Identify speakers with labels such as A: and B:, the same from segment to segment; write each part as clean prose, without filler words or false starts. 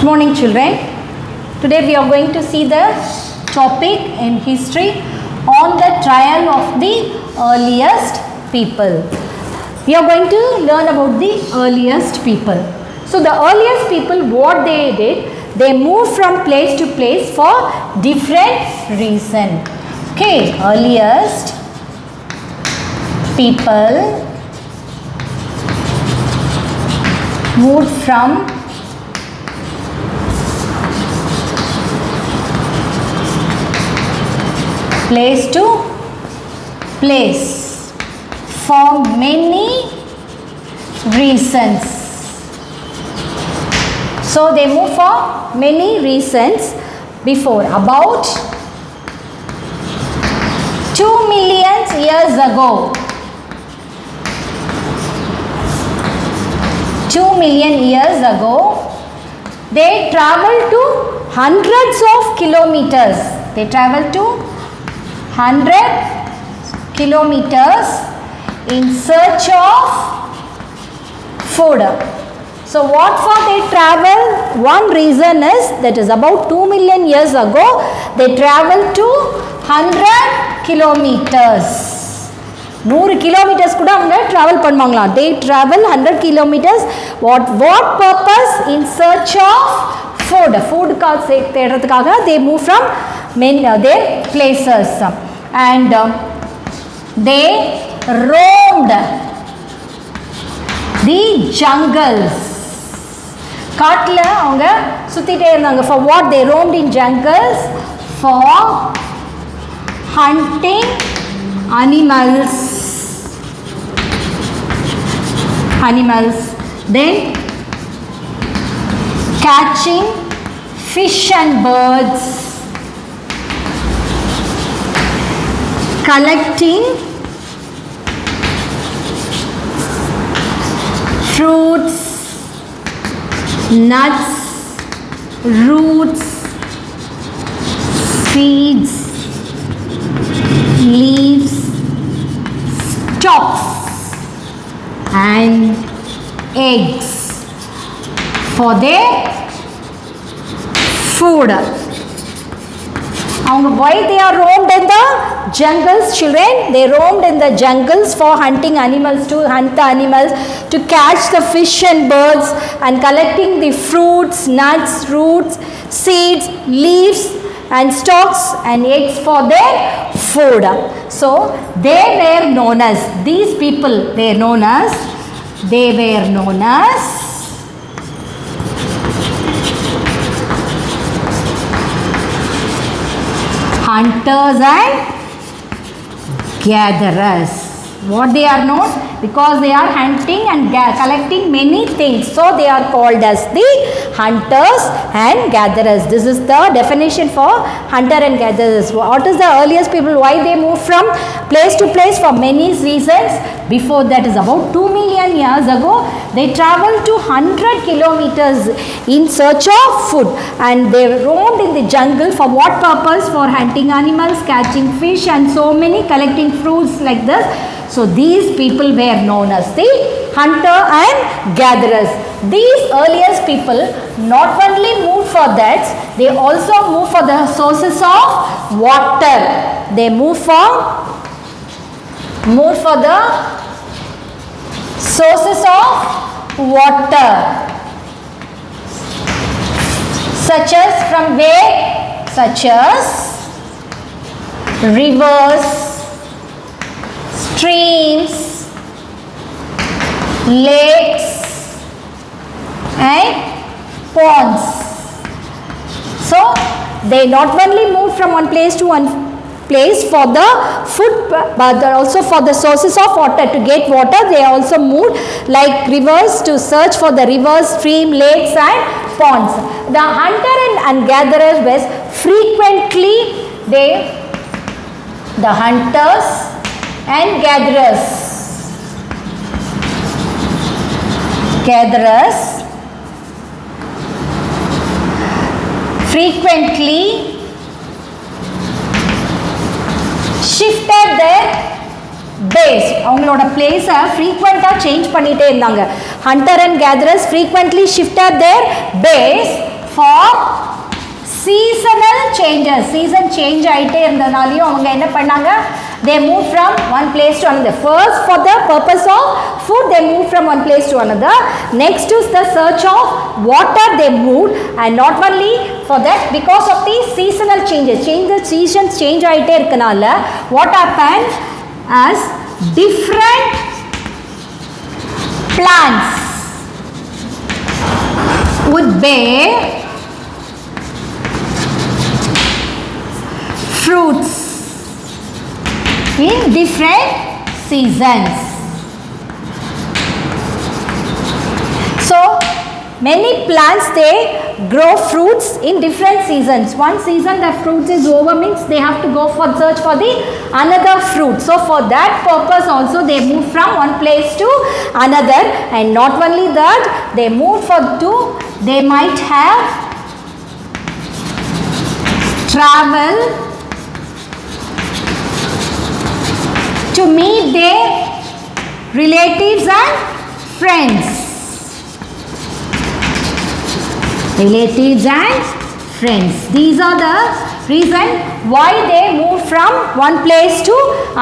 A: morning children. Today we are going to see the topic in history on the trial of the earliest people. We are going to learn about the earliest people. So the earliest people, what they did, they moved from place to place for different reason. Okay, earliest people moved from place to place for many reasons. So they move for many reasons before. About 2 million years ago, 2 million years ago, they traveled to hundreds of kilometers. They traveled to 100 kilometers in search of food. So what for they travel? One reason is that is about 2 million years ago they traveled to 100 kilometers. 100 kilometers kuda avanga travel பண்ணுவாங்களா. They travel 100 kilometers. What purpose? In search of food. Food தேடுறதுக்காக they move from their places and they roamed the jungles. காட்டுல அவங்க சுத்திட்டே இருந்தாங்க. For what they roamed in jungles? For hunting animals, then catching fish and birds, collecting fruits, nuts, roots, seeds, leaves, stalks and eggs for their food. Why they are roamed in the jungles, children? They roamed in the jungles for hunting animals, to hunt the animals, to catch the fish and birds, and collecting the fruits, nuts, roots, seeds, leaves and stalks and eggs for their food. So they were known as, these people they were known as hunters and gatherers. What they are known? Because they are hunting and collecting many things. So they are called as the hunters and gatherers. This is the definition for hunter and gatherers. What is the earliest people? Why they move from place to place? For many reasons. Before that is about 2 million years ago, they traveled to 100 kilometers in search of food, and they roamed in the jungle for what purpose? For hunting animals, catching fish and so many, collecting fruits like this. So these people were known as the hunter and gatherers. These earliest people not only moved for that, they also moved for the sources of water. They moved for the sources of water, such as from where? Such as rivers, streams, lakes and ponds. So they not only moved from one place to one place for the food, but also for the sources of water. To get water they also moved like rivers, to search for the rivers, stream, lakes and ponds. The hunter and gatherers was frequently the hunters and gatherers frequently shifted their base. அவங்களோட place frequent change பண்ணிட்டே இருந்தாங்க. Hunter and gatherers frequently shifted their base for seasonal changes. Season change ஆயிட்டே இருந்தனாலயும் அவங்க என்ன பண்ணாங்க, they moved from one place to another. First, for the purpose of food, they moved from one place to another. Next is the search of water, they moved, and not only for that, because of the seasonal changes, the seasons change ஆயிட்டே இருக்கனால what happened as different plants would bear fruits in different seasons. So many plants, they grow fruits in different seasons. One season the fruits is over means they have to go for search for the another fruit. So for that purpose also they move from one place to another, and not only that, they move for two, they might have travel to meet their relatives and friends. Relatives and friends. These are the reason why they move from one place to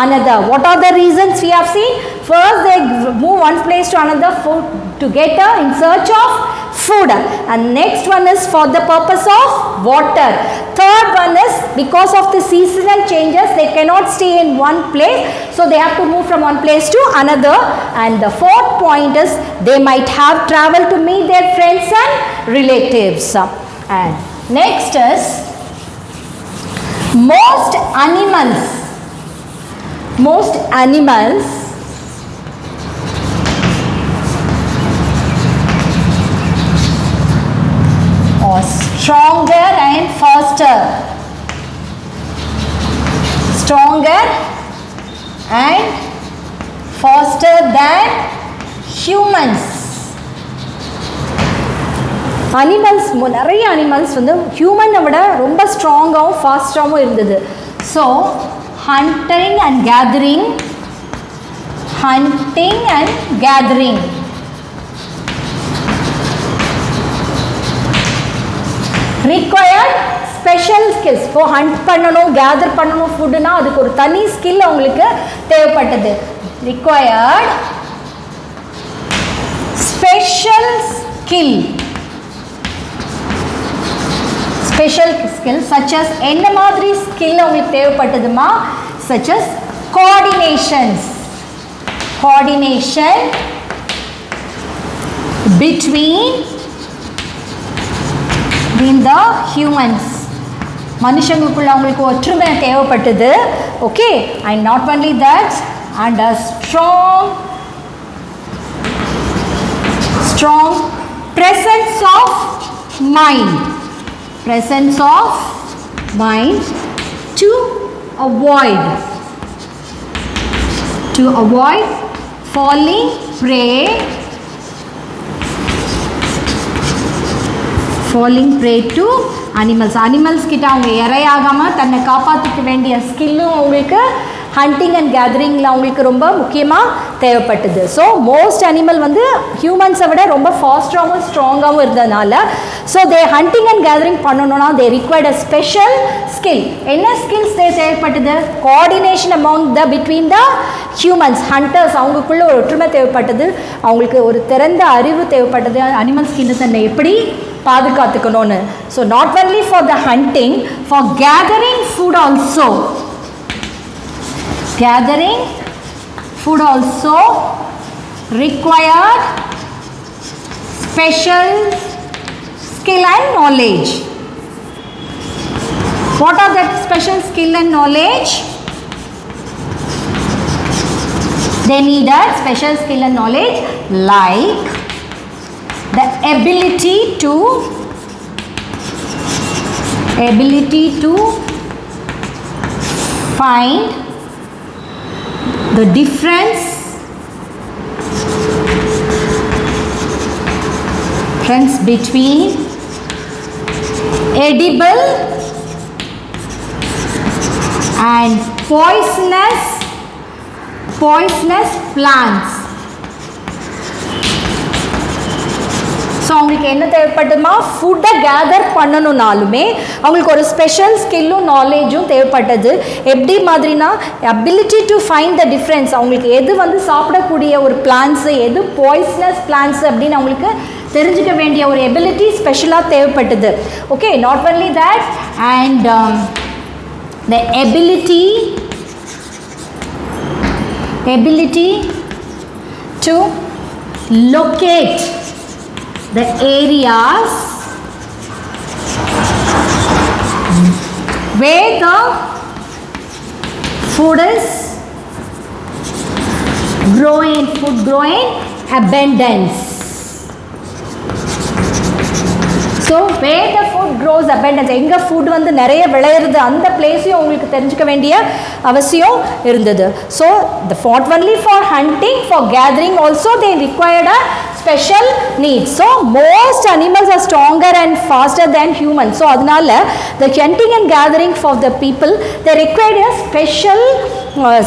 A: another. What are the reasons we have seen? First, they move one place to another to get in search of food, and next one is for the purpose of water. Third one is because of the seasonal changes, they cannot stay in one place, so they have to move from one place to another. And the fourth point is they might have travel to meet their friends and relatives. And next is most animals are stronger and faster. Stronger and faster than humans. Animals, நிறைய animals வந்து ஹியூமனை விட ரொம்ப ஸ்ட்ராங்காகவும் ஃபாஸ்டாகவும் இருந்தது. So hunting and gathering required special skills. இப்போ hunt பண்ணணும், gather பண்ணணும் ஃபுட்டுனா அதுக்கு ஒரு தனி ஸ்கில் அவங்களுக்கு தேவைப்பட்டது. required special skill such as என்ன மாதிரி ஸ்கில் உங்களுக்கு தேவைப்பட்டதுமா, such as coordination between the humans. மனுஷங்களுக்குள்ள அவங்களுக்கு ஒற்றுமை தேவைப்பட்டது. Okay, and not only that, and a strong presence of mind to avoid falling prey to animals கிட்ட அவங்க இரையாகாமல் தன்னை காப்பாற்றிக்க வேண்டிய ஸ்கில்லும் அவங்களுக்கு ஹண்டிங் அண்ட் கேதரிங்கில் அவங்களுக்கு ரொம்ப முக்கியமாக தேவைப்பட்டது. ஸோ மோஸ்ட் அனிமல் வந்து ஹியூமன்ஸை விட ரொம்ப ஃபாஸ்டாகவும் ஸ்ட்ராங்காகவும் இருந்ததுனால so they hunting and gathering பண்ணணும்னா தே ரிக்வயர்ட் அ ஸ்பெஷல் ஸ்கில். என்ன ஸ்கில்ஸ் தேவைப்பட்டது? Coordination among between the humans, hunters, அவங்களுக்குள்ள ஒரு ஒற்றுமை தேவைப்பட்டது. அவங்களுக்கு ஒரு திறந்த அறிவு தேவைப்பட்டது, அனிமல்ஸ் கிட்ட தன்னை எப்படி பாதுகாத்துக்கணும்னு. So not only for the hunting, for gathering food also. Gathering food also required special skill and knowledge. What are that special skill and knowledge? They needed special skill and knowledge like the ability to find the difference between edible and poisonous plants. So அவங்களுக்கு என்ன தேவைப்பட்டதுமா ஃபுட்டை gather பண்ணணும்னாலுமே அவங்களுக்கு ஒரு special ஸ்கில்லும் நாலேஜும் தேவைப்பட்டது. எப்படி மாதிரினா ability to find the difference, அவங்களுக்கு எது வந்து சாப்பிடக்கூடிய ஒரு பிளான்ஸு எது பாய்ஸ்னஸ் பிளான்ஸ் அப்படின்னு அவங்களுக்கு தெரிஞ்சுக்க வேண்டிய ஒரு எபிலிட்டி ஸ்பெஷலாக தேவைப்பட்டது. Okay, not only that and the ability to locate the areas where the food grow in abundance. So where the food grows abundance, எங்கே ஃபுட் வந்து நிறைய விளையிறது அந்த பிளேஸையும் உங்களுக்கு தெரிஞ்சுக்க வேண்டிய அவசியம் இருந்தது. So not only for hunting, for gathering also they required a special needs. So most animals are stronger and faster than humans. So அதனால the hunting and gathering for the people, they required a special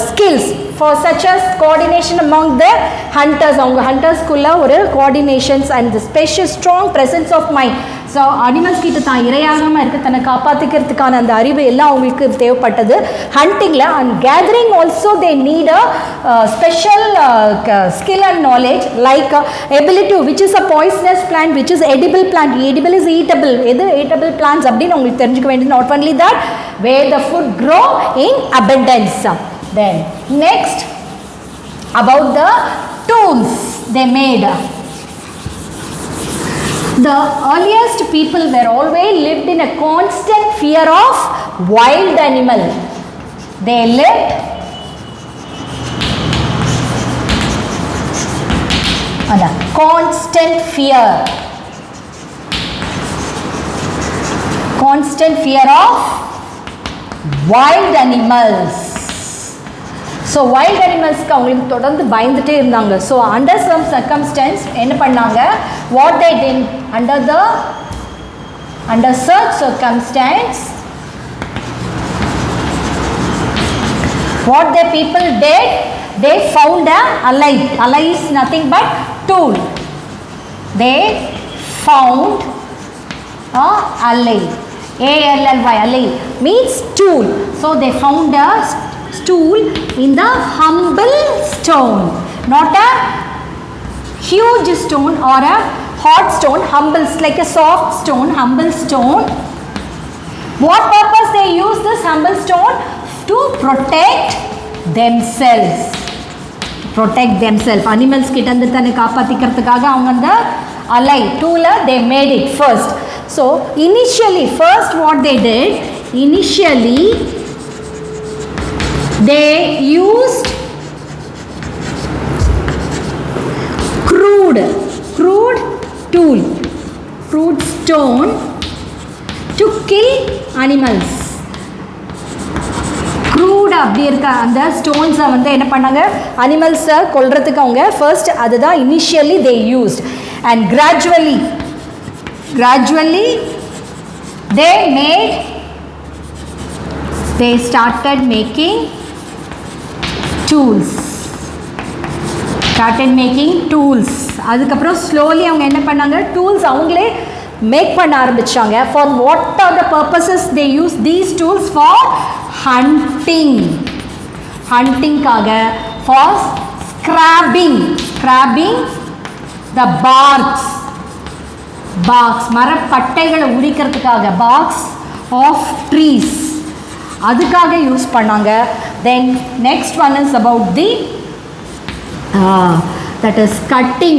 A: skills for such as coordination among the hunters. அவங்க ஹண்டர்ஸ்குள்ள ஒரு coordinations and the special strong presence of mind. So animals கிட்ட தான் இரையாகாமல் இருக்க தன்னை காப்பாற்றிக்கிறதுக்கான அந்த அறிவு எல்லாம் அவங்களுக்கு தேவைப்பட்டது ஹண்டிங்கில். And gathering also they need a special skill and knowledge like ability which is a poisonous plant, which is edible plant. Edible is eatable, எது ஈட்டபிள் பிளான்ஸ் அப்படின்னு உங்களுக்கு தெரிஞ்சுக்க வேண்டியது. Not only that where the food grow in abundance. Then next about the tools they made. The earliest people were always lived in a constant fear of wild animal. They lived under constant fear of wild animals. So wild அனிமல்ஸ்க்கு அவங்களுக்கு தொடர்ந்து பயந்துகிட்டே இருந்தாங்க. So under some circumstances என்ன பண்ணாங்க, what they did under சர்ச் circumstances, what the people did, they found a ally. Ally is nothing but tool. They found a ally. A-L-L-Y, ally means tool. So they found a stool in the humble stone, not a huge stone or a hard stone. Humble, like a soft stone, humble stone. What purpose they use this humble stone? To protect themselves. Animals கிட்ட இருந்து தன்னை காப்பாத்திக்கிறதுக்காக அவங்க அந்த அலை டூல they made it first. So initially, first what they did, initially they used crude tool, crude stone to kill animals. crude அப்படி இருக்க அந்த ஸ்டோன்ஸை வந்து என்ன பண்ணாங்க, அனிமல்ஸை கொல்றதுக்கு அவங்க ஃபர்ஸ்ட் அதுதான் initially they used. And gradually they started making tools. அதுக்கப்புறம் ஸ்லோலி அவங்க என்ன பண்ணாங்க, டூல்ஸ் அவங்களே மேக் பண்ண ஆரம்பிச்சாங்க. For what are the purposes they use these tools? For ஹண்டிங்காக, ஃபார் ஸ்கிராப்பிங் த பார்க்ஸ் மரப்பட்டைகளை உரிக்கிறதுக்காக, பார்க்ஸ் ஆஃப் ட்ரீஸ் அதுக்காக யூஸ் பண்ணாங்க. Then next one is about the that is cutting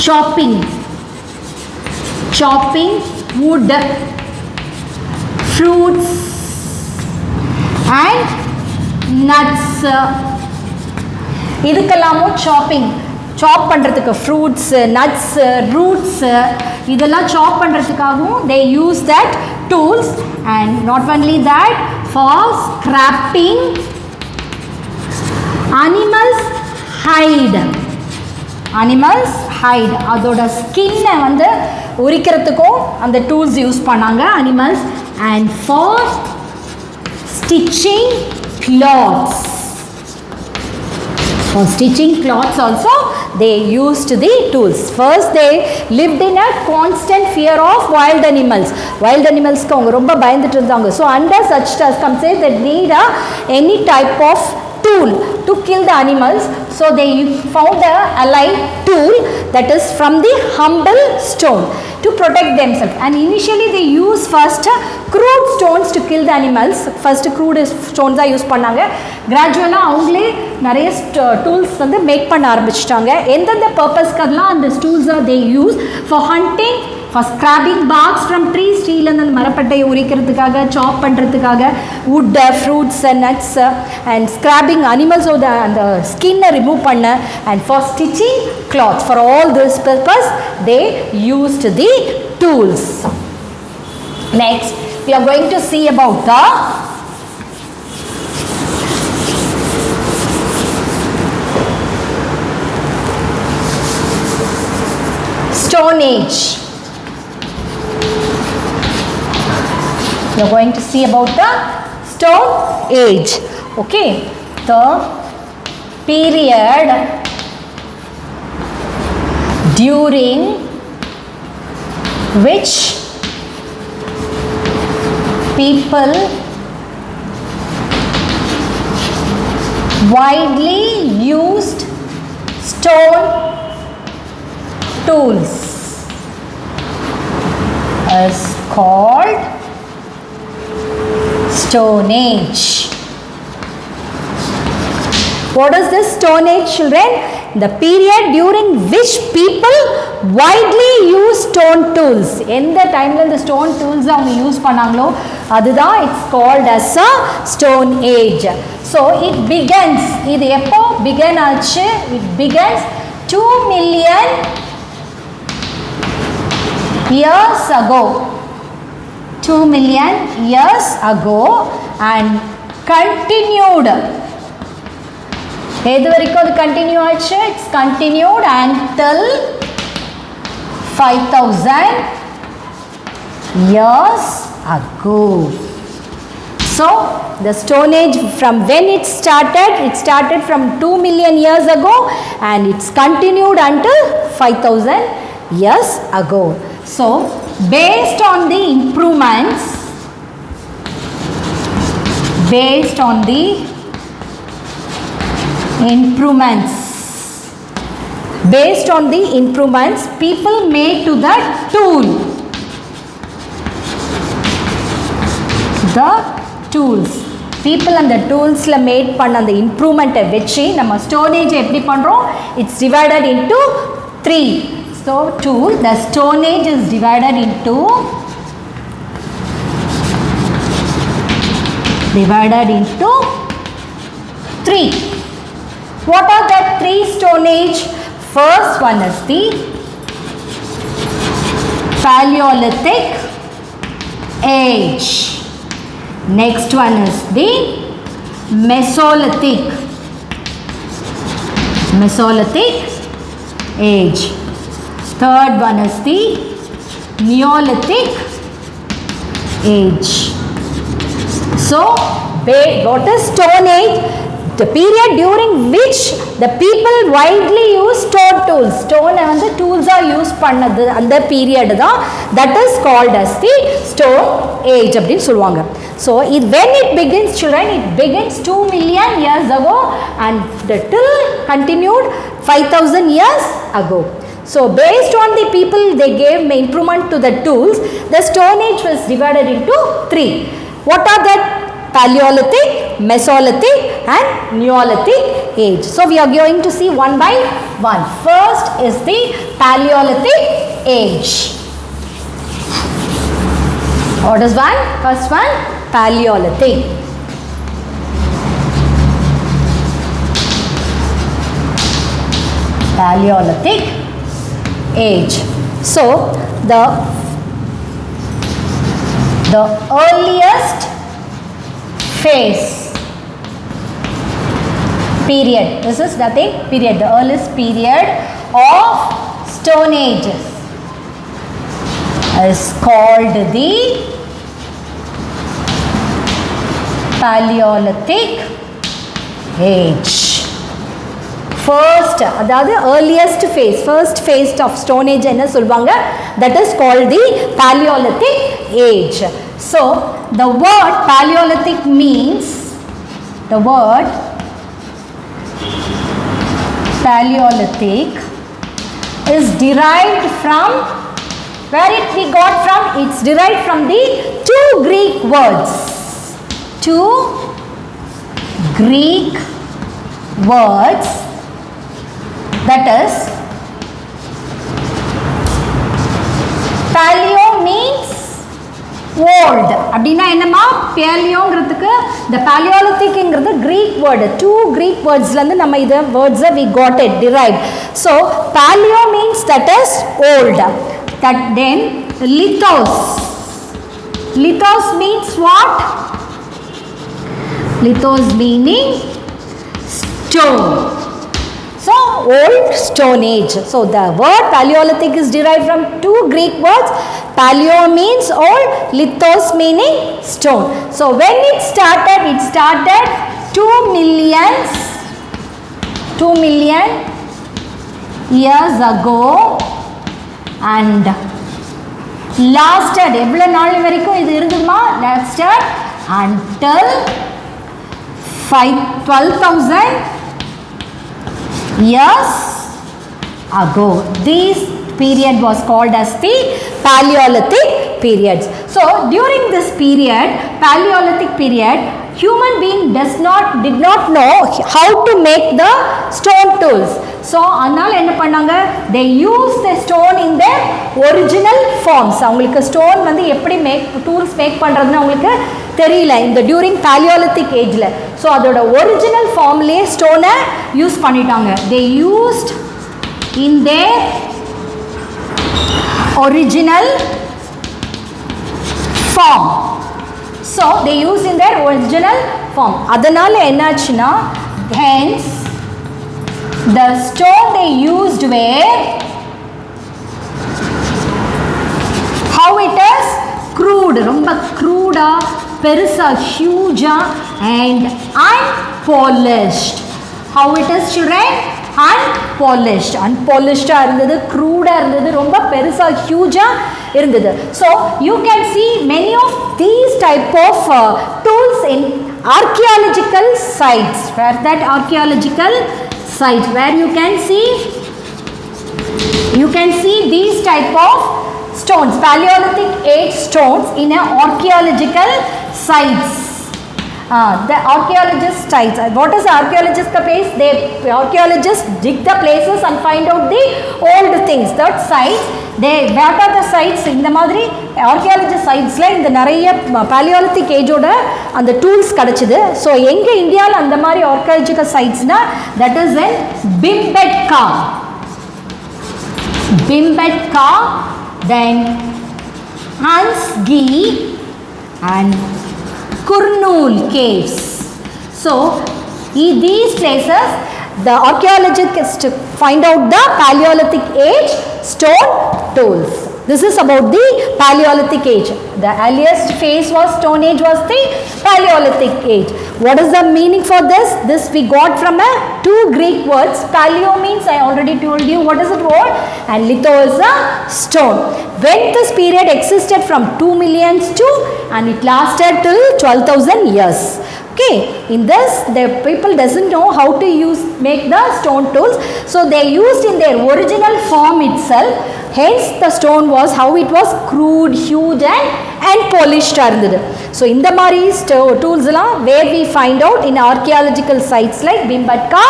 A: chopping wood, fruits and nuts. இதுக்கெல்லாமும் chop பண்ணுறதுக்கு fruits, nuts, roots இதெல்லாம் சாப் பண்ணுறதுக்காகவும் they use that tools. And not only that, for scrapping animals hide அதோட ஸ்கின்னை வந்து உரிக்கிறதுக்கும் அந்த tools use பண்ணாங்க animals. And for stitching cloths For stitching cloths also they used the tools. First they lived in a constant fear of wild animals. Wild animals ku avanga romba bayandittu irundanga. So under such circumstances they need any type of tool to kill the animals. So they found a allied tool that is from the humble stone to protect themselves. And initially they use first crude stones to kill the animals. First crude stones are use பண்ணாங்க. Gradually அவங்களே நிறைய tools வந்து make பண்ண ஆரம்பிச்சிட்டாங்க. எந்தெந்த பர்பஸ்க்கெல்லாம் அந்த tools they use for hunting, for scrapping barks from trees, tree அந்த மரப்பட்டையை உரிக்கிறதுக்காக, சாப் பண்ணுறதுக்காக, wood, fruits and nuts, and scrapping animals அந்த skin remove பண்ண, and for stitching cloth. For all this purpose they used the tools. Next we are going to see about the Stone Age. We are going to see about the Stone Age. Okay, the period during which people widely used stone tools is called Stone Age. What is this Stone Age, children? The period during which people widely use stone tools. எந்த டைம்ல இந்த stone tools அவங்க use பண்ணாங்களோ அதுதான் it's called as a Stone Age. So it begins. இது எப்போ begin ஆச்சு? It begins 2 million years ago. 2 million years ago and continued. எது வரைக்கும் அது கண்டினியூ ஆச்சு? It's continued until 5000 years ago. So the Stone Age, from when it started from 2 million years ago and it's continued until 5000 years ago. So based on the improvements, people made to the tool, the tools, people and the tools made பண்ண அந்த improvement வெச்சு நம்ம Stone Age எப்படி பண்றோம்? It's divided into 3. So the Stone Age is divided into divided into 3. What are the 3 Stone Age? First one is the Paleolithic age. Next one is the Mesolithic age. Third one is the Neolithic age. So what is Stone Age? The period during which the people widely use stone tools. Stone and the tools are used பண்ணது அந்த period தான், that is called as the Stone Age அப்படின்னு சொல்லுவாங்க. So when it begins, children, it begins 2 million years ago and till continued 5000 years ago. So based on the people they gave improvement to the tools, the Stone Age was divided into 3. What are the Paleolithic, Mesolithic and Neolithic age? So we are going to see one by one. First is the Paleolithic age. What is one? First one, Paleolithic. Paleolithic age. So the earliest phase period, this is nothing period, the earliest period of Stone Age is called the Paleolithic age. first, அதாவது earliest phase, first phase of stone age என்ன சொல்வாங்க, that is called the Paleolithic age. So the word Paleolithic means, the word Paleolithic is derived from, where it we got from, it's derived from the two Greek words, two Greek words, that is paleo means old. அப்படினா என்னமா, paleo-ங்கிறதுக்கு the Paleolithic-ங்கிறது Greek word, two Greek words-ல இருந்து நம்ம இத words we got it derived. So paleo means that is old. That then lithos, lithos means what? Lithos meaning stone. So old stone age. So the word Paleolithic is derived from two Greek words. Paleo means old, lithos meaning stone. So when it started 2 million years ago and lasted, எவ்வளவு நாள் வரைக்கும் இது இருந்ததுமா, lasted until 12,000 years ago. This period was called as the Paleolithic periods. So during this period, Paleolithic period, human being did not know how to make the stone tools. So அதனால என்ன பண்ணாங்க, they use the stone in their original forms. அவங்களுக்கு stone வந்து எப்படி tools make பண்றதுன்னு அவங்களுக்கு தெரியல இந்த during Paleolithic ageல. So அதோட original formலயே stone யூஸ் பண்ணிட்டாங்க. They used in their original form. So they use in their original form. அதனால என்னாச்சுன்னா, hence the stone they used were, how it is crude, ரொம்ப crude-ஆ, பெருசா, huge-ஆ and unpolished. How it is children? Unpolished. Unpolished-ஆ இருந்தது, crude-ஆ இருந்தது, ரொம்ப பெருசா, huge-ஆ இருந்தது. So you can see many of these type of tools in archaeological sites. Where that archaeological sites, where you can see these type of stones, Paleolithic age stones in a archaeological sites. The archaeologists sites, what is archaeologist place? Archaeologists dig the places and find out the old things. That sites, what are the sites? இந்த மாதிரி archaeologist sitesல இந்த நிறைய Paleolithic age-ஓட அந்த tools கிடைச்சது. So எங்க இந்தியாவில் அந்த மாதிரி archaeological sitesனா, that is in Bhimbetka, then Ansgi and Kurnool caves. So these places the archaeologists find out the Paleolithic age stone tools. This is about the Paleolithic age. The earliest phase was stone age was the Paleolithic age. What is the meaning for this? This we got from two Greek words. Paleo means, I already told you what is it word, and litho is a stone. When this period existed from 2 million to, and it lasted till 12,000 years. Okay, in this the people doesn't know how to make the stone tools, so they used in their original form itself. Hence the stone was how it was crude, huge and polished இருந்தது. So இந்த மாதிரி tools எல்லாம் where we find out in archaeological sites like Bhimbetka,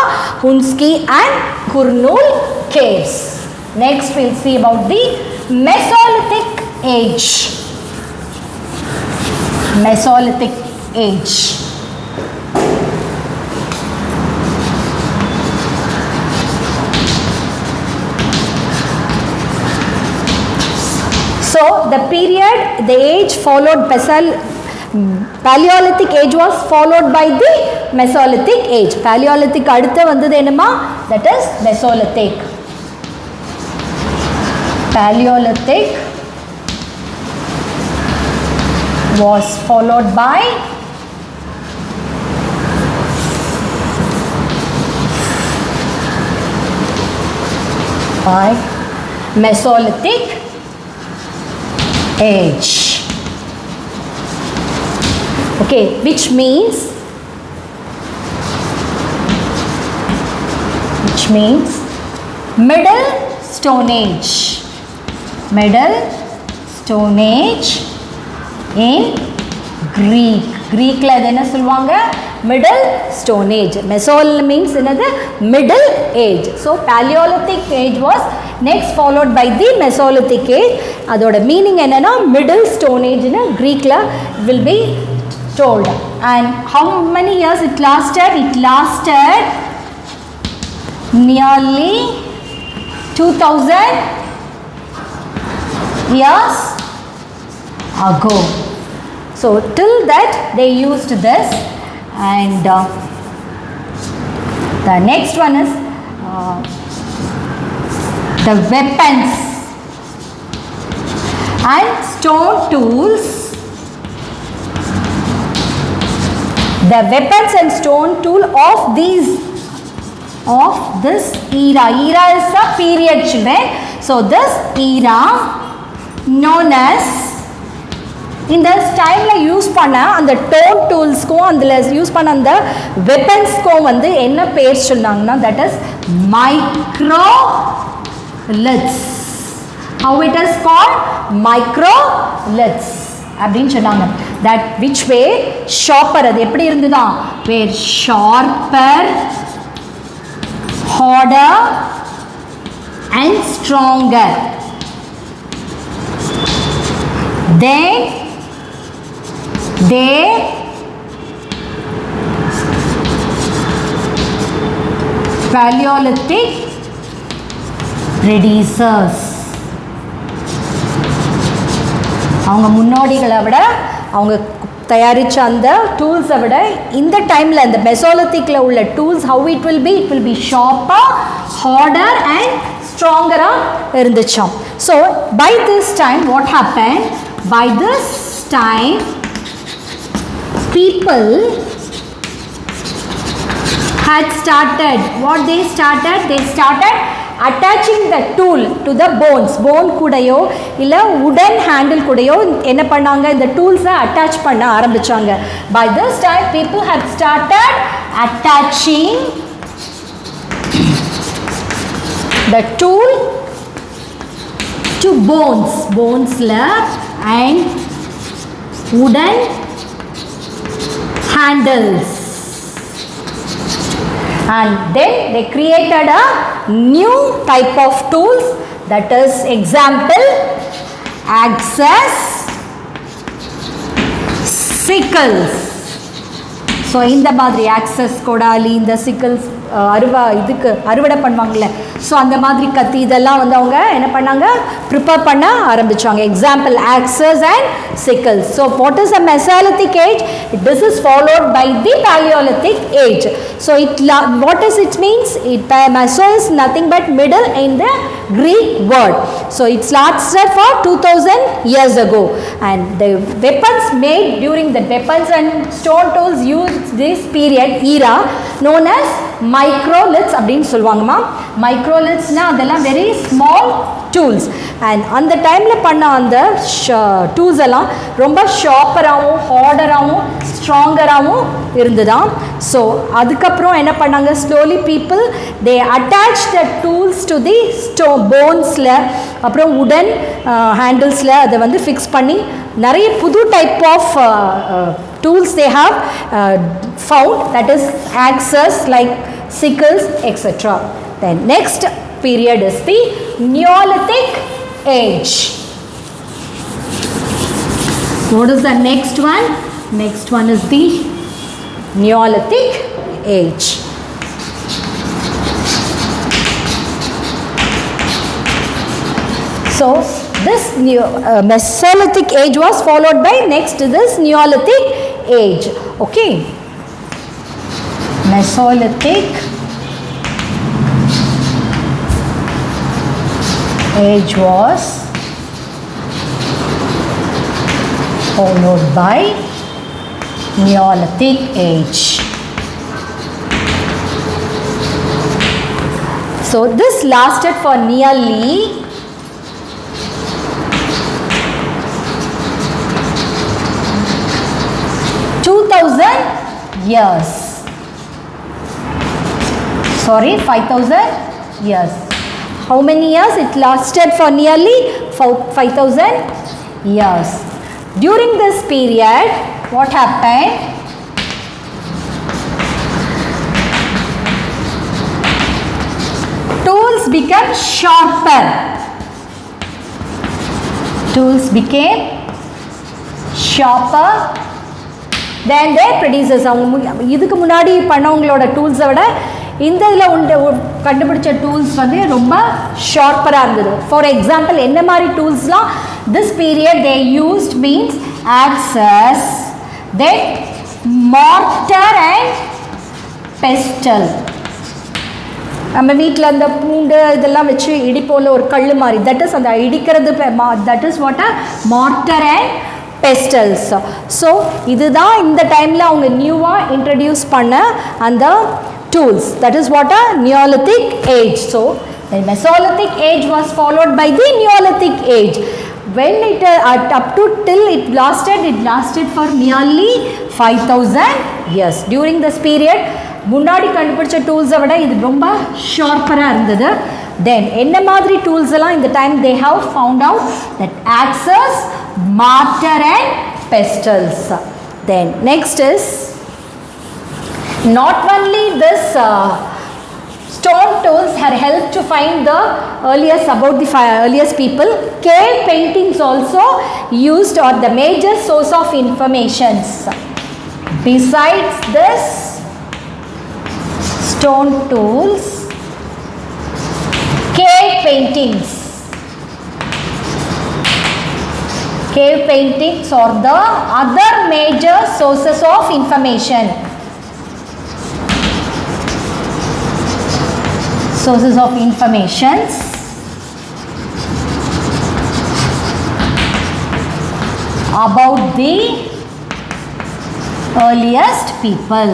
A: Ansgi and Kurnool caves. Next we'll see about the Mesolithic age. Mesolithic age. So the period, the age followed Paleolithic age was followed by the Mesolithic age. Paleolithic அடுத்து வந்தது என்னமா, that is Mesolithic. Paleolithic was followed by by Mesolithic age. Okay, which means Middle Stone Age. Middle Stone Age in Greek. Greekல அது என்ன சொல்வாங்க? Middle Stone Age. Mesol means another Middle Age. So Paleolithic age was next followed by the Mesolithic age. அதோட meaning என்னன்னா Middle Stone Age னு Greekல will be told. And how many years it lasted? It lasted nearly 2000 years ago. So till that they used this. And the next one is the weapons and stone tools. The weapons and stone tool of this era. Era is a period, children. So this era known as இந்த டைமில் use பண்ண அந்த tone டூல்ஸ்க்கும் அதில் use பண்ண அந்த வெப்பன்ஸ்க்கும் வந்து என்ன பேர் சொன்னாங்கன்னா that is microliths. How it is called? Microliths அப்படின்னு சொன்னாங்க. தட் விச் வே ஷார்ப்பர், அது எப்படி இருந்துதான்? Where sharper, harder and stronger. Then they Paleolithic predecessors. அவங்க முன்னோடிகளை விட அவங்க தயாரித்த அந்த டூல்ஸை விட இந்த டைமில் அந்த மெசோலித்திக்கில் உள்ள tools how it will be sharper, harder and stronger-ஆ இருந்துச்சாம். So by this time what happened? By this time people had started what they started attaching the tool to the bone கூடையோ இல்லை wooden handle கூடையோ என்ன பண்ணாங்க? இந்த டூல்ஸை attach பண்ண ஆரம்பிச்சாங்க. By this time people had started attaching the tool to bonesல and wooden handles, and then they created a new type of tools, that is example axes, sickles. So இந்த மாதிரி axes, Kodali, இந்த sickles அறுவடை பண்ணுவாங்கல்ல, so அந்த மாதிரி கத்தி இதெல்லாம் வந்து அவங்க என்ன பண்ணாங்க? ப்ரிப்பேர் பண்ண ஆரம்பித்தாங்க. Example axes and sickles. So what is the Mesolithic age? This is followed by the Paleolithic age. So what does it means? Meso is nothing but middle in the Greek word. So it lasted for 2000 years ago, and the weapons made during the weapons and stone tools used this period era known as microliths அப்படின்னு சொல்லுவாங்கம்மா. மைக்ரோலித்ஸ்னா அதெல்லாம் very small tools. And அந்த டைமில் பண்ண அந்த tools எல்லாம் ரொம்ப ஷார்ப்பராகவும் ஹார்டராகவும் ஸ்ட்ராங்கராகவும் இருந்துதான். So அதுக்கப்புறம் என்ன பண்ணாங்க? Slowly people they attach the tools to the போன்ஸில், அப்புறம் உடன் ஹேண்டில்ஸில் அதை வந்து ஃபிக்ஸ் பண்ணி நிறைய புது type of tools they have found, that is axes like sickles etc. Then next period is the Neolithic age. What is the next one? Next one is the Neolithic age. So this Mesolithic age was followed by next this Neolithic age. Okay, Mesolithic age was followed by Neolithic age. So this lasted for nearly 2000 years. Sorry, 5000 years. How many years? It lasted for nearly 5000 years. During this period, what happened? Tools became sharper. Tools became sharper than their predecessors. இதுக்கு முன்னாடி பண்ணவங்களோட டூல்ஸை விட இந்த இதில் கண்டுபிடிச்ச tools வந்து ரொம்ப ஷார்ப்பராக இருந்தது. For example என்ன மாதிரி டூல்ஸ்லாம் this period they used means axes, then mortar and pestle. நம்ம வீட்டில் அந்த பூண்டு இதெல்லாம் வச்சு இடிப்போல ஒரு கல் மாதிரி, தட் இஸ் அந்த இடிக்கிறது, that is what a mortar and pestles. So இதுதான் இந்த டைமில் அவங்க நியூவாக இன்ட்ரடியூஸ் பண்ண அந்த tools. That is what a Neolithic age. So the Mesolithic age was followed by the Neolithic age. When it up to till it lasted for nearly 5000 years. During this period முன்னாடி கண்டுபிடிச்ச டூல்ஸை விட இது ரொம்ப ஷார்ப்பராக இருந்தது. தென் என்ன மாதிரி டூல்ஸ் எல்லாம் இந்த time they have found out that axes, mortar and pestles. Then next is not only this stone tools had helped to find the earliest about the earliest people, cave paintings also used are the major source of informations. Besides this stone tools, cave paintings are the other major sources of information. Sources of informations about the earliest people.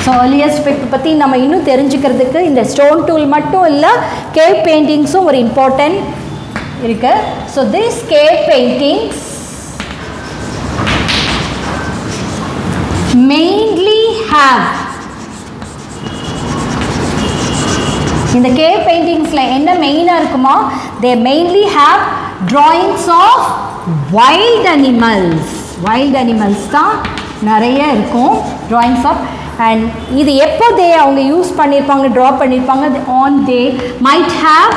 A: So earliest people பற்றி நம்ம இன்னும் தெரிஞ்சுக்கிறதுக்கு இந்த stone tool மட்டும் இல்லை, cave பெயிண்டிங்ஸும் ஒரு important இருக்கு. So this cave paintings mainly have, இந்த கேவ் பெயிண்டிங்ஸில் என்ன மெயினாக இருக்குமோ, they mainly have drawings of wild animals. Wild animals தான் நிறைய இருக்கும் ட்ராயிங்ஸ் ஆஃப். அண்ட் இது எப்போ அவங்க யூஸ் பண்ணியிருப்பாங்க, ட்ரா பண்ணியிருப்பாங்க, and they might have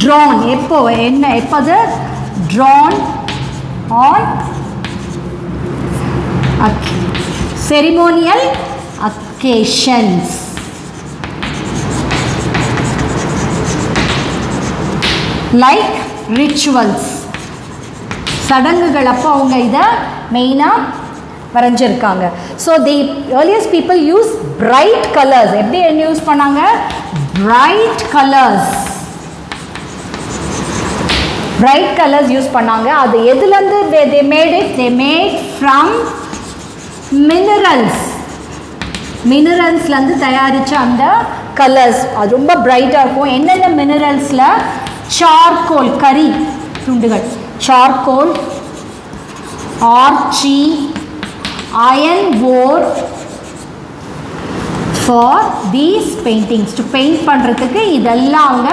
A: drawn, எப்போது drawn on ceremonial occasions. Like rituals, சடங்குகள் அப்போ அவங்க இதை மெயினாக வரைஞ்சிருக்காங்க. So the earliest people use bright colors. எப்படி யூஸ் பண்ணாங்க? bright colors யூஸ் பண்ணாங்க. அது எதுலேருந்து they made from மினரல்ஸ்லேருந்து தயாரித்த அந்த கலர்ஸ் அது ரொம்ப பிரைட்டாக இருக்கும். என்னென்ன மினரல்ஸில்? சார்கோல், கரி துண்டுகள், சார்கோல், ஆர்ச்சி, iron ore for these paintings. To paint பண்ணுறதுக்கு இதெல்லாம் அவங்க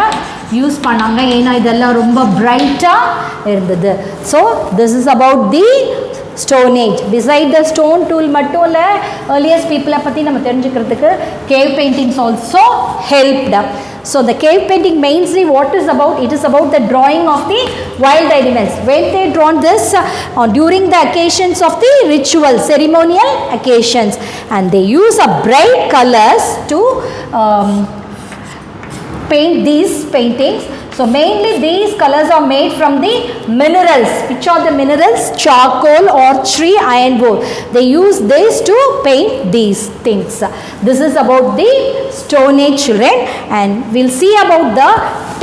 A: யூஸ் பண்ணாங்க. ஏன்னா இதெல்லாம் ரொம்ப பிரைட்டாக இருந்தது. So this is about the stone age. Beside the stone tool மட்டும் இல்லை, earliest people பற்றி நம்ம தெரிஞ்சுக்கிறதுக்கு cave paintings also helped. So the cave painting mainly what is about? It is about the drawing of the wild animals. When they drawn this during the occasions of the ritual, ceremonial occasions, and they use a bright colors to paint these paintings. So mainly these colors are made from the minerals. Which are the minerals? Charcoal or tree iron ore. They use this to paint these things. This is about the Stone Age children, and we'll see about the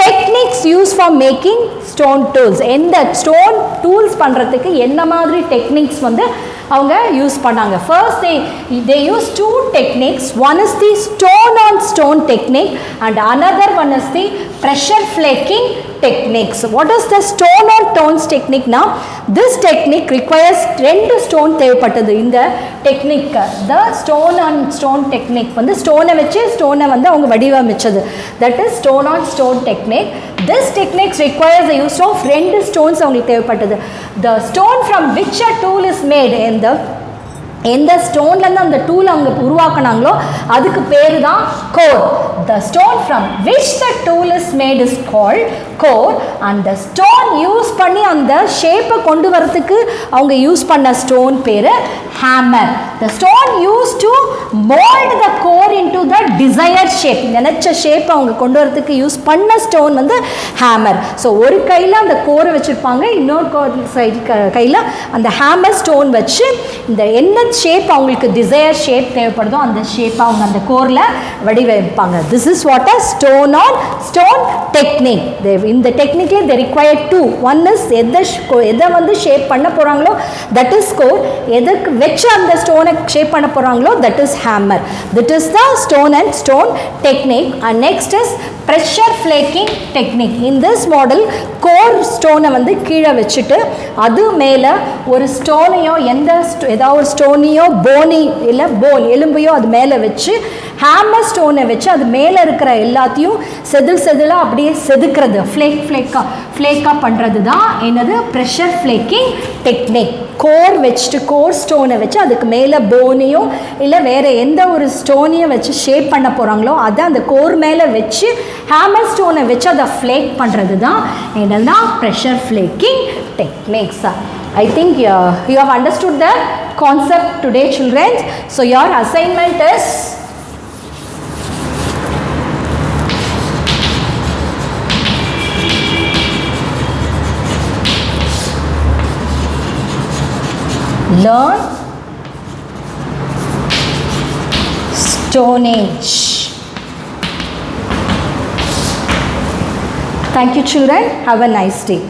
A: techniques used for making stone tools. In the stone tools பண்றதுக்கு என்ன மாதிரி techniques வந்து அவங்க use பண்ணாங்க. First they use two techniques. One is the stone on stone technique and another one is the pressure flaking techniques. What is the stone on stones technique? Now this technique requires ரெண்டு stone தேவைப்பட்டது. இந்த technique the stone on stone technique வந்து ஸ்டோனை வச்சு ஸ்டோனை வந்து அவங்க வடிவமைச்சது. That is stone on stone technique. This technique requires the use of ரெண்டு stones அவங்களுக்கு தேவைப்பட்டது. The stone from which a tool is made எந்த ஸ்டோன்லேருந்து அந்த டூல் அவங்க உருவாக்குனாங்களோ அதுக்கு பேர் தான் core. The stone from which the tool is made is called core. அந்த ஸ்டோன் யூஸ் பண்ணி அந்த ஷேப்பை கொண்டு வரத்துக்கு அவங்க யூஸ் பண்ண stone bar hammer. The stone used to mold the core into the desire shape. நினைச்ச ஷேப் அவங்க கொண்டு வரத்துக்கு யூஸ் பண்ண ஸ்டோன் வந்து ஹேமர். ஸோ ஒரு கையில் அந்த கோரை வச்சுருப்பாங்க, இன்னொரு சைடு கையில் அந்த ஹேமர் ஸ்டோன் வச்சு இந்த என்ன ஷேப் அவங்களுக்கு டிசையர் ஷேப் தேவைப்படுதோ அந்த ஷேப் அவங்க அந்த கோரில் வடிவமைப்பாங்க. This is what a stone on stone technique. இந்த டெக்னிக்கே they require two. One is எதை வந்து ஷேப் பண்ண போகிறாங்களோ தட் இஸ் கோர், எதுக்கு வச்சு அந்த ஸ்டோனை ஷேப் பண்ண போகிறாங்களோ that is hammer. That is the stone and stone technique. And next is pressure flaking technique. In this model core ஸ்டோனை வந்து கீழே வச்சுட்டு அது மேலே ஒரு ஸ்டோனையோ ஏதாவது ஒரு ஸ்டோனையோ போனி இல்லை போன் எலும்பையோ அது மேலே வச்சு ஹேமர் ஸ்டோனை வச்சு அது மேலே இருக்கிற எல்லாத்தையும் செதிலாக அப்படியே செதுக்கிறது, ஃப்ளேக்காக பண்ணுறது தான் என்னது ப்ரெஷர் ஃப்ளேக்கிங் டெக்னிக். கோர் வச்சுட்டு கோர் ஸ்டோனை வச்சு அதுக்கு மேலே போனையோ இல்லை வேறு எந்த ஒரு ஸ்டோனையும் வச்சு ஷேப் பண்ண போகிறாங்களோ அதை அந்த கோர் மேலே வச்சு ஹேமர் ஸ்டோனை வச்சு அதை ஃப்ளேக் பண்ணுறது தான் என்னன்னா pressure flaking techniques. I think you have understood the concept today, children. So your assignment is learn Stone Age. Thank you, children. Have a nice day.